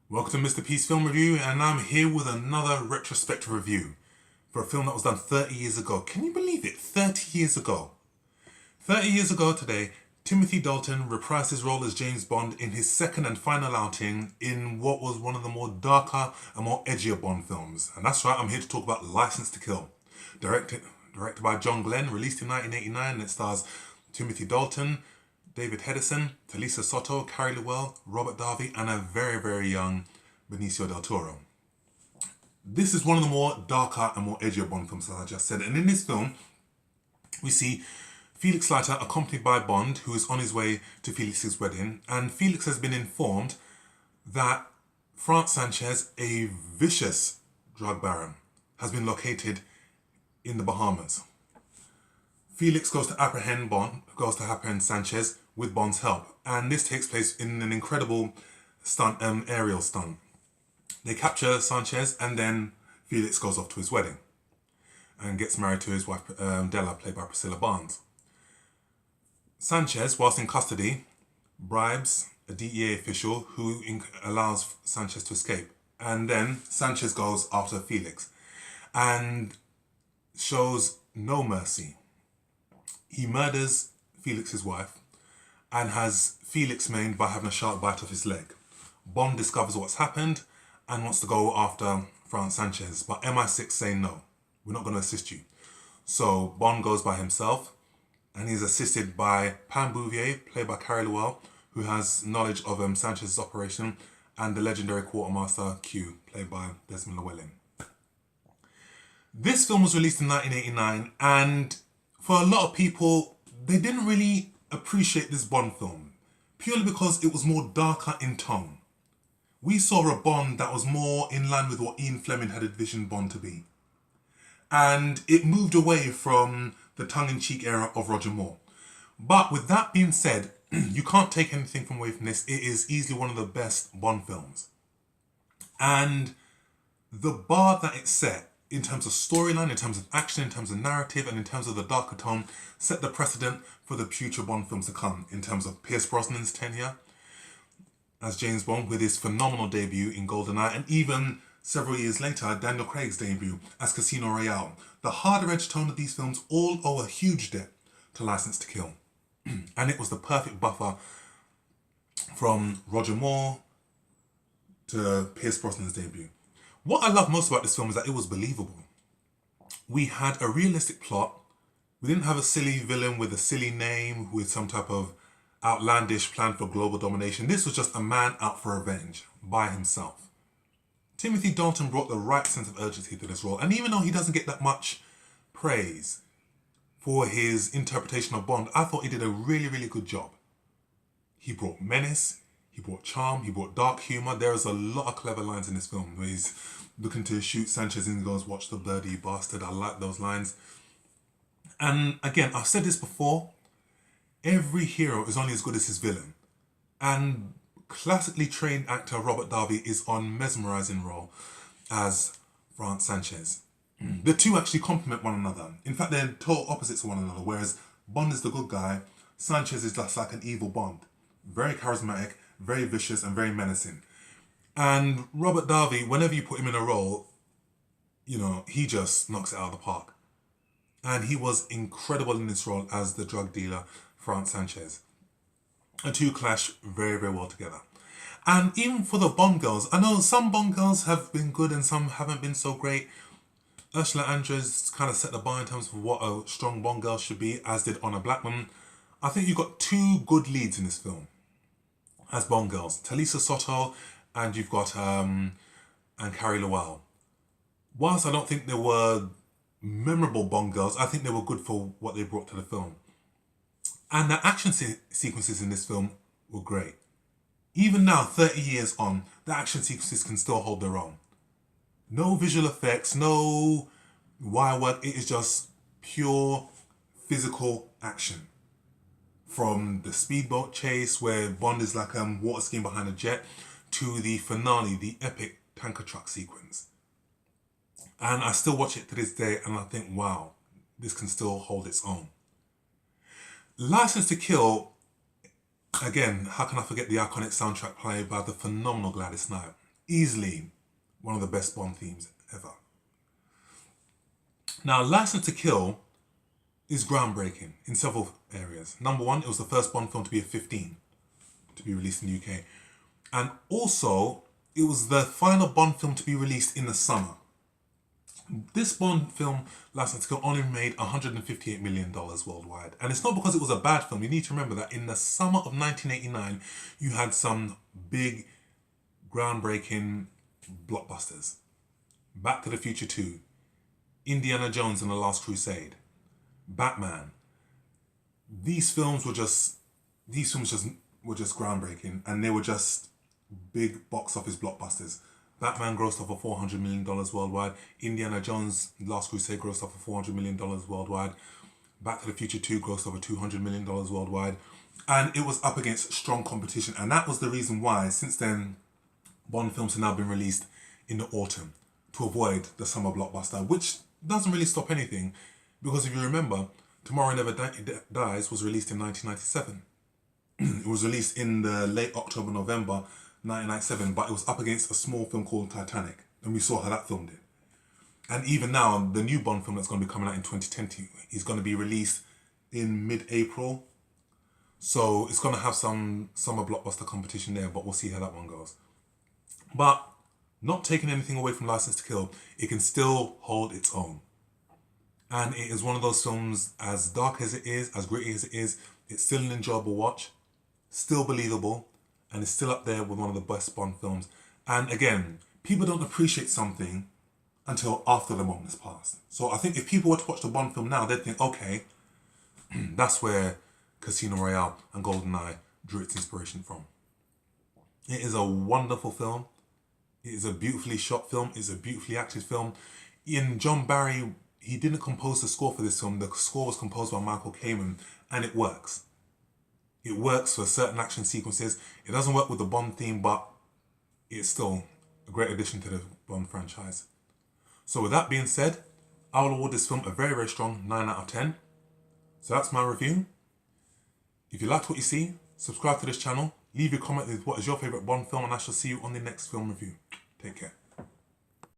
Welcome to Mr. Peace Film Review, and I'm here with another retrospective review for a film that was done 30 years ago. Can you believe it? 30 years ago. 30 years ago today, Timothy Dalton reprised his role as James Bond in his second and final outing in what was one of the more darker and more edgier Bond films. And that's right, I'm here to talk about License to Kill. Directed by John Glenn, released in 1989, and it stars Timothy Dalton, David Hedison, Talisa Soto, Carey Lowell, Robert Davi, and a very, very young Benicio del Toro. This is one of the more darker and more edgier Bond films, as I just said. And in this film, we see Felix Leiter accompanied by Bond, who is on his way to Felix's wedding. And Felix has been informed that Franz Sanchez, a vicious drug baron, has been located in the Bahamas. Felix goes to apprehend Sanchez with Bond's help, and this takes place in an incredible stunt, aerial stunt. They capture Sanchez, and then Felix goes off to his wedding and gets married to his wife Della, played by Priscilla Barnes. Sanchez, whilst in custody, bribes a DEA official who allows Sanchez to escape, and then Sanchez goes after Felix and shows no mercy. He murders Felix's wife and has Felix maimed by having a shark bite off his leg. Bond discovers what's happened and wants to go after Franz Sanchez, but MI6 say no, we're not going to assist you. So Bond goes by himself, and he's assisted by Pam Bouvier, played by Carey Lowell, who has knowledge of Sanchez's operation, and the legendary quartermaster Q, played by Desmond Llewellyn. This film was released in 1989, and for a lot of people, they didn't really appreciate this Bond film, purely because it was more darker in tone. We saw a Bond that was more in line with what Ian Fleming had envisioned Bond to be. And it moved away from the tongue-in-cheek era of Roger Moore. But with that being said, you can't take anything away from this. It is easily one of the best Bond films. And the bar that it set, in terms of storyline, in terms of action, in terms of narrative, and in terms of the darker tone, set the precedent for the future Bond films to come, in terms of Pierce Brosnan's tenure as James Bond with his phenomenal debut in GoldenEye, and even several years later, Daniel Craig's debut as Casino Royale. The harder edge tone of these films all owe a huge debt to License to Kill. And it was the perfect buffer from Roger Moore to Pierce Brosnan's debut. What I love most about this film is that it was believable. We had a realistic plot. We didn't have a silly villain with a silly name with some type of outlandish plan for global domination. This was just a man out for revenge by himself. Timothy Dalton brought the right sense of urgency to this role, and even though he doesn't get that much praise for his interpretation of Bond, I thought he did a really, really good job. He brought menace, he brought charm, he brought dark humour. There's a lot of clever lines in this film where he's looking to shoot Sanchez and he goes, "Watch the birdie, you bastard." I like those lines. And again, I've said this before, every hero is only as good as his villain. And classically trained actor Robert Davi is on mesmerising role as Franz Sanchez. The two actually complement one another. In fact, they're total opposites of one another, whereas Bond is the good guy, Sanchez is just like an evil Bond. Very charismatic, very vicious, and very menacing. And Robert Davi, whenever you put him in a role, he just knocks it out of the park. And he was incredible in this role as the drug dealer, Franz Sanchez. The two clash very, very well together. And even for the Bond girls, I know some Bond girls have been good and some haven't been so great. Ursula Andress kind of set the bar in terms of what a strong Bond girl should be, as did Honor Blackman. I think you've got two good leads in this film as Bond girls. Talisa Soto and you've got and Carey Lowell. Whilst I don't think they were memorable Bond girls, I think they were good for what they brought to the film. And the action sequences in this film were great. Even now, 30 years on, the action sequences can still hold their own. No visual effects, no wire work. It is just pure physical action. From the speedboat chase, where Bond is like water skiing behind a jet, to the finale, the epic tanker truck sequence. And I still watch it to this day and I think, wow, this can still hold its own. License to Kill Again, how can I forget the iconic soundtrack played by the phenomenal Gladys Knight? Easily one of the best Bond themes ever. Now, License to Kill is groundbreaking in several areas. Number one, it was the first Bond film to be a 15 to be released in the UK. And also, it was the final Bond film to be released in the summer. This Bond film, License to Kill, only made $158 million worldwide. And it's not because it was a bad film. You need to remember that in the summer of 1989, you had some big, groundbreaking blockbusters. Back to the Future 2, Indiana Jones and the Last Crusade, Batman. These films were just groundbreaking, and they were just big box office blockbusters. Batman grossed over $400 million worldwide. Indiana Jones Last Crusade grossed over $400 million worldwide. Back to the Future 2 grossed over $200 million worldwide. And it was up against strong competition. And that was the reason why, since then, Bond films have now been released in the autumn to avoid the summer blockbuster, which doesn't really stop anything. Because if you remember, Tomorrow Never Dies was released in 1997. It was released in the late October, November 1997, but it was up against a small film called Titanic, and we saw how that film did. And even now, the new Bond film that's going to be coming out in 2020 is going to be released in mid-April. So it's going to have some summer blockbuster competition there, but we'll see how that one goes. But not taking anything away from License to Kill, it can still hold its own. And it is one of those films, as dark as it is, as gritty as it is, it's still an enjoyable watch, still believable, and it's still up there with one of the best Bond films. And again, people don't appreciate something until after the moment has passed. So I think if people were to watch the Bond film now, they'd think, okay, that's where Casino Royale and GoldenEye drew its inspiration from. It is a wonderful film. It is a beautifully shot film. It's a beautifully acted film. John Barry, he didn't compose the score for this film. The score was composed by Michael Kamen, and it works. It works for certain action sequences. It doesn't work with the Bond theme, but it's still a great addition to the Bond franchise. So with that being said, I will award this film a very, very strong 9 out of 10. So that's my review. If you liked what you see, subscribe to this channel. Leave your comment with what is your favourite Bond film, and I shall see you on the next film review. Take care.